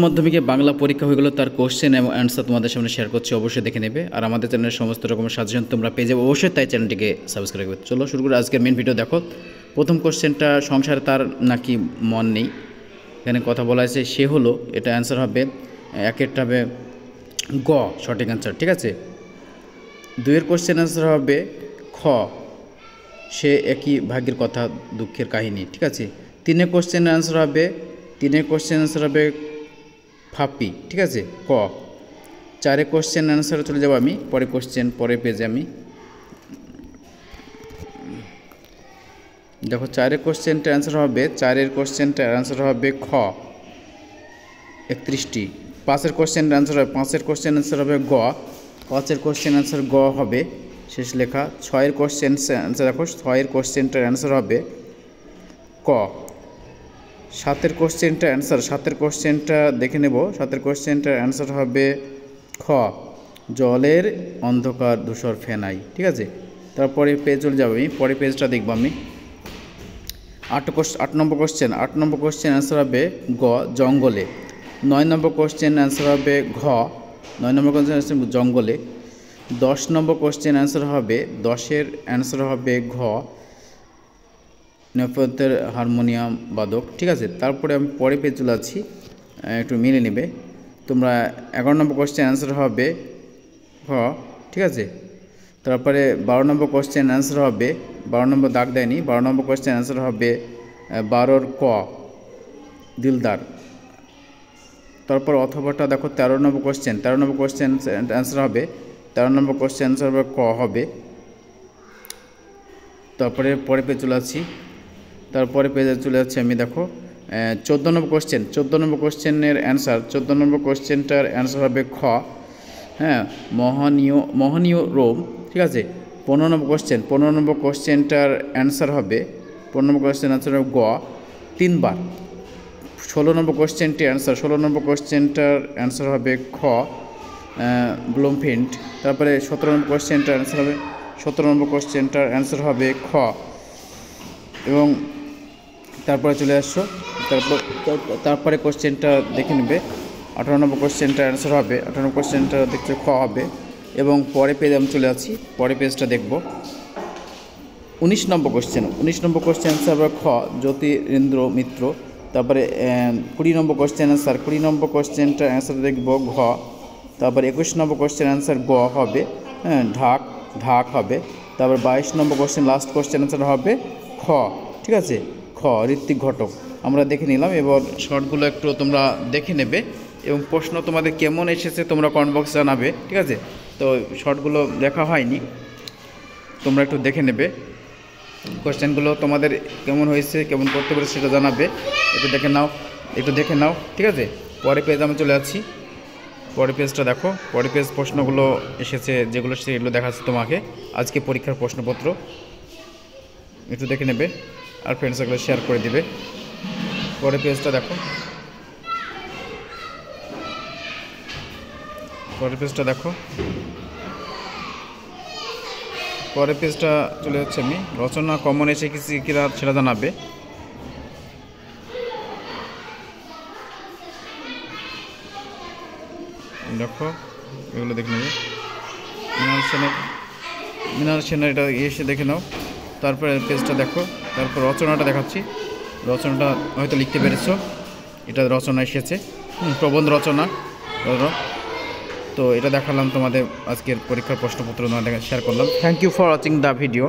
মাধ্যমিকে বাংলা পরীক্ষা হয়ে গেল, তার কোশ্চেন এবং অ্যান্সার তোমাদের সামনে শেয়ার করছি, অবশ্যই দেখে নেবে। আর আমাদের চ্যানেলের সমস্ত রকমের সাজেশন তোমরা পেয়ে যাবে, অবশ্যই তাই চ্যানেলটিকে সাবস্ক্রাইব করবে। চলো শুরু করে আজকের মেন ভিডিও। দেখো প্রথম কোশ্চেনটা, সংসারে তার নাকি মন নেই। এখানে কথা বলা আছে সে হলো, এটা অ্যান্সার হবে একেরটা হবে গ, সঠিক অ্যান্সার, ঠিক আছে। দুইয়ের কোশ্চেন অ্যান্সার হবে খ, সে একই ভাগ্যের কথা, দুঃখের কাহিনী, ঠিক আছে। তিনের কোশ্চেন অ্যান্সার হবে ফাপি, ঠিক আছে, ক। চারের কোশ্চেন অ্যান্সারে চলে যাব আমি, পরের পেজে আমি। দেখো চারের কোশ্চেনটা অ্যান্সার হবে খ, 31টি। পাঁচের কোশ্চেন অ্যান্সার হবে গ, পাঁচের কোশ্চেন অ্যান্সার গ হবে শেষ লেখা। ছয়ের কোশ্চেন অ্যান্সার দেখো, ছয়ের কোশ্চেনটার অ্যান্সার হবে ক। সাতের কোশ্চেনটা দেখে নেব, সাতের কোশ্চেনটার অ্যান্সার হবে খ, জলের অন্ধকার ধূসর ফেনাই, ঠিক আছে। তারপরে পেজ চলে যাবো আমি, পরের পেজটা দেখবো আমি। আট নম্বর কোশ্চেন অ্যান্সার হবে গ, জঙ্গলে। 9 নম্বর কোশ্চেন অ্যান্সার হবে ঘ, 9 নম্বর কোশ্চেন অ্যান্সার জঙ্গলে। 10 নম্বর কোশ্চেন অ্যান্সার হবে, 10এর অ্যান্সার হবে ঘ, নেপথ্যের হারমোনিয়াম বাদক, ঠিক আছে। তারপরে আমি পরে পেজ চলে যাচ্ছি, একটু মিলে নেবে তোমরা। 11 নম্বর কোশ্চেন অ্যান্সার হবে হ, ঠিক আছে। তারপরে 12 নম্বর কোশ্চেন অ্যান্সার হবে, 12 নম্বর দাগ দেয়নি, 12 নম্বর কোশ্চেন অ্যান্সার হবে 12র ক, দিলদার। তারপর অথবাটা দেখো 13 নম্বর কোশ্চেন অ্যান্সার হবে, 13 নম্বর কোশ্চেন অ্যান্সার হবে ক হবে। তারপরে পরে পেজ চলে যাচ্ছি, তারপরে পেজে চলে যাচ্ছি আমি। দেখো 14 নম্বর কোশ্চেনের অ্যান্সার, 14 নম্বর কোশ্চেনটার অ্যান্সার হবে খ, হ্যাঁ, মোহনীয় রোম, ঠিক আছে। 15 নম্বর কোশ্চেনটার অ্যান্সার হবে, 15 নম্বর কোশ্চেন অ্যান্সার হবে গ, 3 বার। 16 নম্বর কোশ্চেনটার অ্যান্সার হবে খ, ব্লুমফিল্ড। তারপরে 17 নম্বর কোশ্চেনটার অ্যান্সার হবে খ। এবং তারপরে চলে আসছো, তারপরে কোশ্চেনটা দেখে নেবে। 18 নম্বর কোশ্চেনটার অ্যান্সার হবে, 18 নম্বর কোশ্চেনটা দেখতে খ হবে। এবং পরে পেজ আমি চলে যাচ্ছি, পরের পেজটা দেখব। 19 নম্বর কোশ্চেন অ্যান্সার হবে খ, জ্যোতিরিন্দ্র মিত্র। তারপরে 20 নম্বর কোশ্চেনটার অ্যান্সার দেখব ঘ। তারপরে 21 নম্বর কোশ্চেন অ্যান্সার গ হবে, হ্যাঁ, ঢাক হবে। তারপর 22 নম্বর লাস্ট কোশ্চেন অ্যান্সার হবে খ, ঠিক আছে, খ, ঋত্বিক ঘটক। আমরা দেখে নিলাম, এবার শর্টগুলো একটু তোমরা দেখে নেবে এবং প্রশ্ন তোমাদের কেমন এসেছে তোমরা কমেন্ট বক্সে জানাবে, ঠিক আছে। তো শর্টগুলো দেখা হয়নি, তোমরা একটু দেখে নেবে, কোশ্চেনগুলো তোমাদের কেমন হয়েছে, কেমন করতে পারে সেটা জানাবে, একটু দেখে নাও, ঠিক আছে। পরের পেজ আমি চলে যাচ্ছি, পরের পেজটা দেখো। পরের পেজ প্রশ্নগুলো এসেছে, যেগুলো সেগুলো দেখাচ্ছে তোমাকে, আজকে পরীক্ষার প্রশ্নপত্র, একটু দেখে নেবে আর ফ্রেন্ডসগুলো শেয়ার করে দিবে। পরের পেজটা দেখো, পরের পেজটা চলে যাচ্ছে আমি। রচনা কমন এসে কিনা সেটা জানাবে। দেখো এগুলো দেখে নেবে, মৃণাল সেনের এটা এসে দেখে নাও। তারপরে পেজটা দেখো, তারপর রচনাটা দেখাচ্ছি, রচনাটা হয়তো লিখতে পেরেছো, এটা রচনা এসেছে, প্রবন্ধ রচনা। তো এটা দেখালাম তোমাদের আজকের পরীক্ষার প্রশ্নপত্র তোমাদের শেয়ার করলাম। Thank you for watching the video.